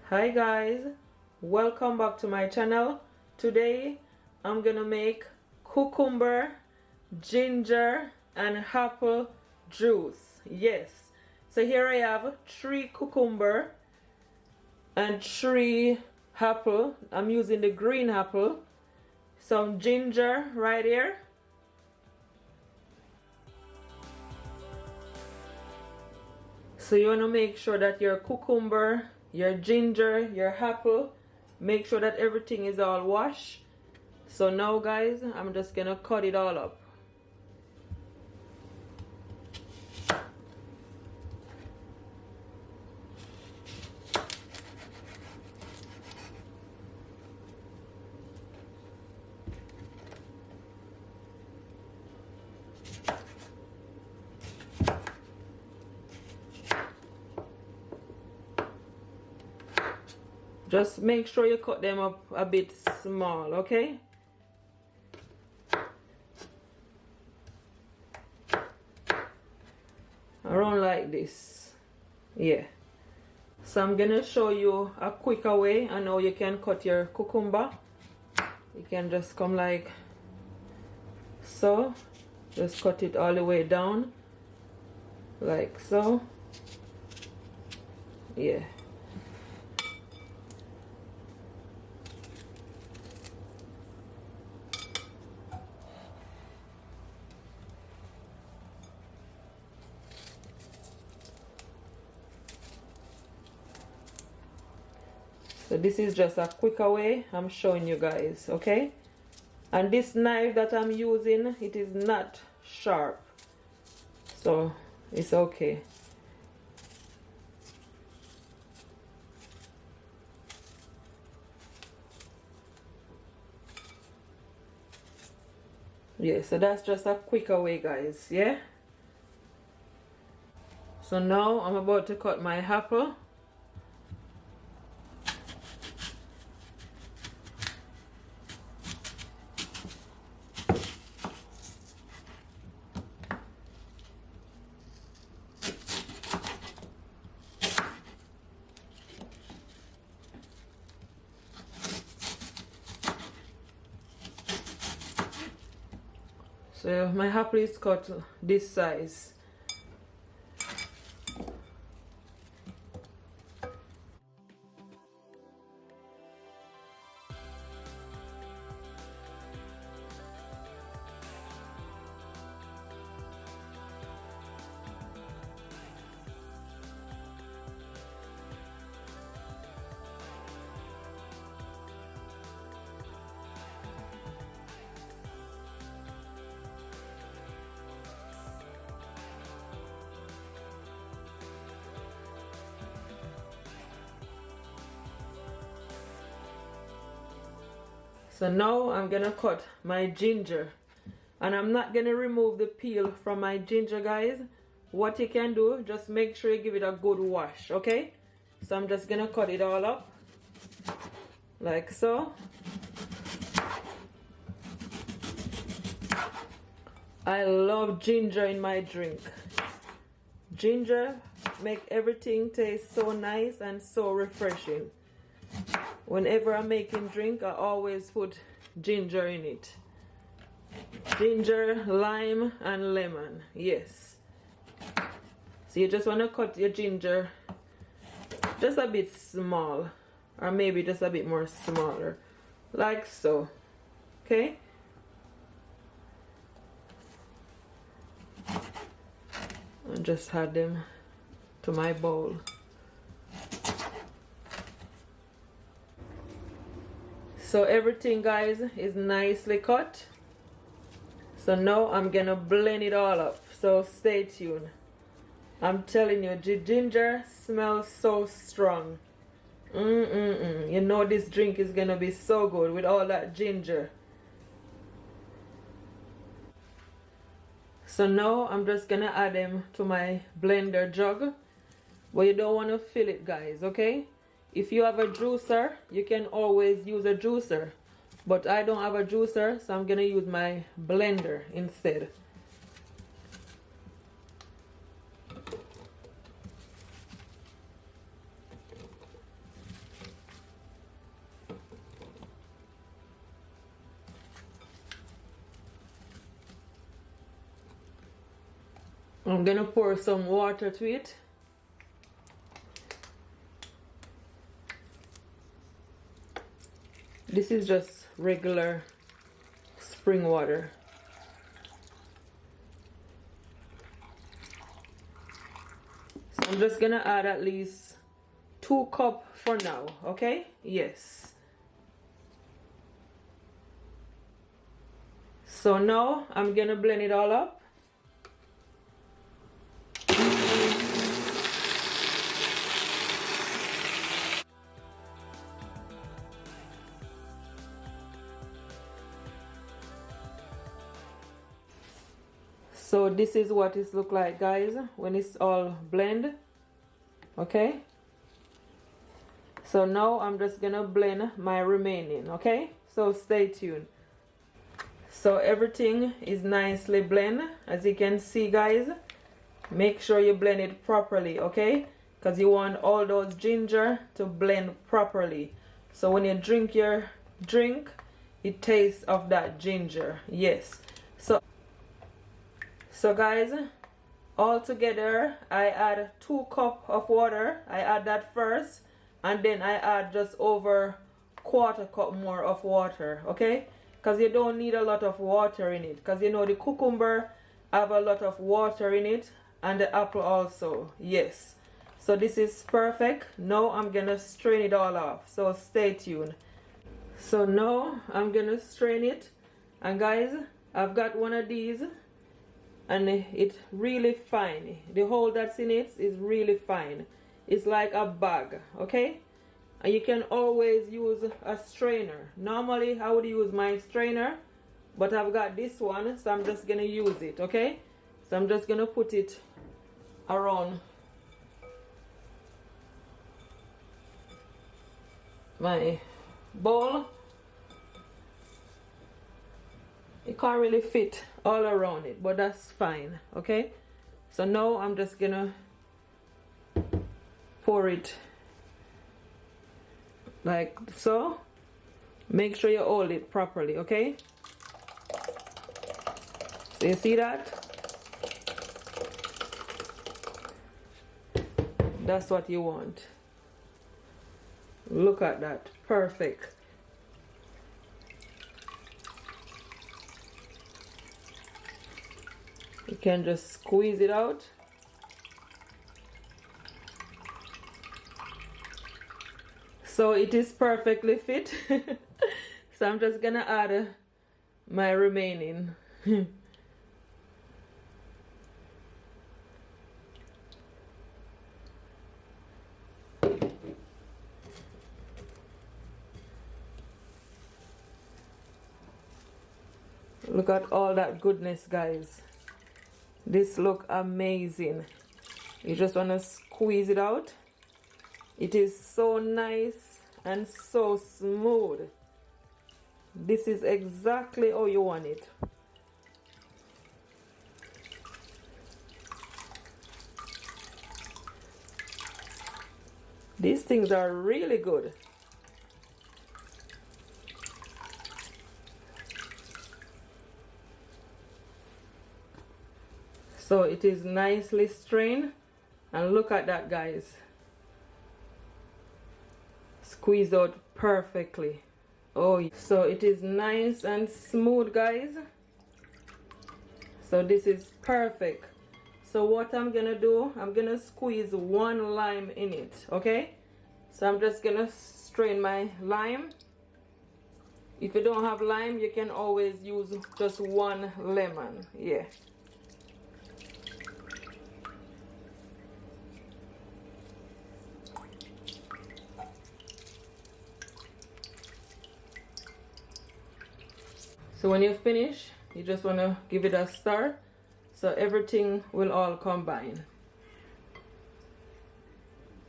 Hi guys, welcome back to my channel. Today I'm gonna make cucumber, ginger and apple juice. Yes, so here I have 3 cucumber and 3 apple. I'm using the green apple, some ginger right here, so you want to make sure that your cucumber, your ginger, your apple, make sure that everything is all washed. So now guys, I'm just gonna cut it all up. Just make sure you cut them up a bit small, okay? Around like this. Yeah. So I'm gonna show you a quicker way and how you can cut your cucumber. You can just come like so. Just cut it all the way down. Like so. Yeah. So this is just a quicker way I'm showing you guys, okay? And this knife that I'm using, it is not sharp, so it's okay. Yeah, so that's just a quicker way guys, yeah? So now I'm about to cut my apple. So my apple is cut this size. So now I'm gonna cut my ginger, and I'm not gonna remove the peel from my ginger guys. What you can do, just make sure you give it a good wash, okay? So I'm just gonna cut it all up like so. I love ginger in my drink. Ginger make everything taste so nice and so refreshing. Whenever I'm making drink, I always put ginger in it. Ginger, lime, and lemon. Yes. So you just want to cut your ginger just a bit small, or maybe just a bit more smaller, like so. Okay? And just add them to my bowl. So everything guys is nicely cut. So now I'm gonna blend it all up, so stay tuned. I'm telling you, the ginger smells so strong. You know this drink is gonna be so good with all that ginger. So now I'm just gonna add them to my blender jug, but you don't want to fill it guys, okay? If you have a juicer, you can always use a juicer, but I don't have a juicer, so I'm gonna use my blender instead. I'm gonna pour some water to it. This is just regular spring water. So I'm just gonna add at least 2 cups for now, okay? Yes. So now I'm gonna blend it all up. So this is what it looks like, guys, when it's all blend. Okay, so now I'm just gonna blend my remaining. Okay, so stay tuned. So everything is nicely blended, as you can see, guys. Make sure you blend it properly, okay, because you want all those ginger to blend properly, so when you drink your drink it tastes of that ginger. Yes. So guys, all together I add 2 cups of water. I add that first, and then I add just over 1/4 cup more of water, okay, because you don't need a lot of water in it, because you know the cucumber have a lot of water in it, and the apple also. Yes. So this is perfect. Now I'm gonna strain it all off, so stay tuned. So now I'm gonna strain it, and guys, I've got one of these, and it's really fine. The hole that's in it is really fine. It's like a bag, okay? And you can always use a strainer. Normally I would use my strainer, but I've got this one, so I'm just gonna use it, okay? So I'm just gonna put it around my bowl. It can't really fit all around it, but that's fine, okay? So now I'm just gonna pour it like so. Make sure you hold it properly, okay? So you see that? That's what you want. Look at that. Perfect. You can just squeeze it out. So it is perfectly fit. So I'm just gonna add my remaining. Look at all that goodness, guys. This look amazing. You just want to squeeze it out. It is so nice and so smooth. This is exactly how you want it. These things are really good. So it is nicely strained, and look at that, guys. Squeeze out perfectly. Oh, so it is nice and smooth, guys. So this is perfect. So what I'm gonna do, I'm gonna squeeze 1 lime in it, okay? So I'm just gonna strain my lime. If you don't have lime, you can always use just 1 lemon. Yeah. So when you finish, you just want to give it a stir, so everything will all combine.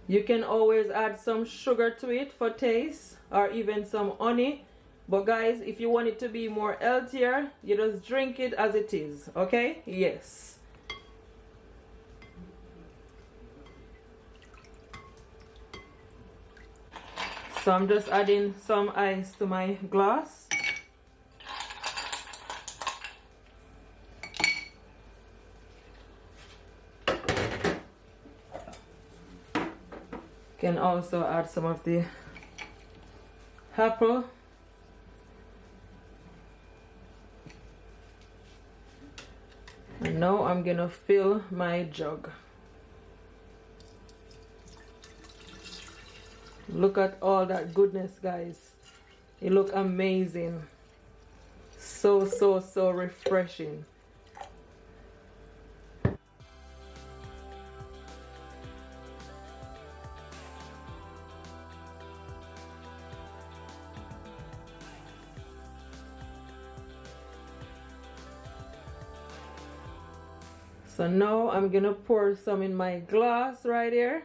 You can always add some sugar to it for taste, or even some honey. But guys, if you want it to be more healthier, you just drink it as it is, okay? Yes. So I'm just adding some ice to my glass. Can also add some of the apple. And now I'm gonna fill my jug. Look at all that goodness, guys. It looks amazing. So refreshing. So now I'm gonna pour some in my glass right here.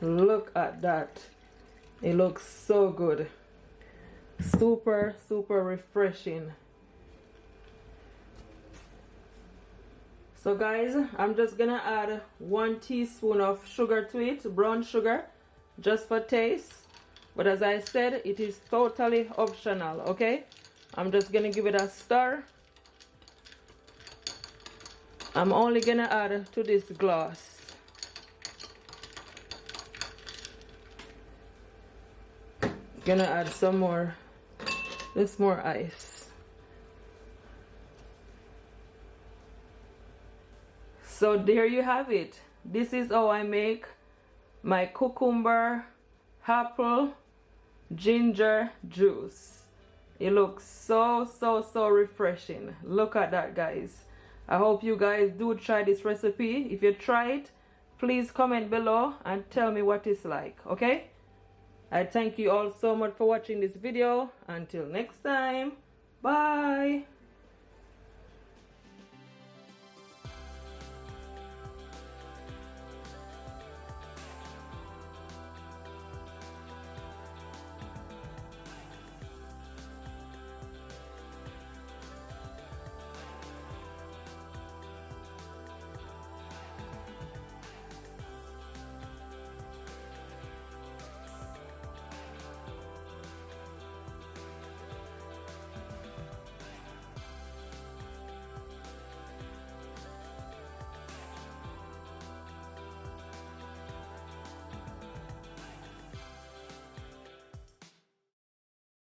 Look at that. It looks so good. Super refreshing. So guys, I'm just gonna add 1 teaspoon of sugar to it, brown sugar, just for taste. But as I said, it is totally optional, okay? I'm just gonna give it a stir. I'm only gonna add to this glass. Gonna add some more, this more ice. So there you have it. This is how I make my cucumber, apple, ginger juice. It looks so refreshing. Look at that, guys. I hope you guys do try this recipe. If you try it, please comment below and tell me what it's like, okay? I thank you all so much for watching this video. Until next time, bye.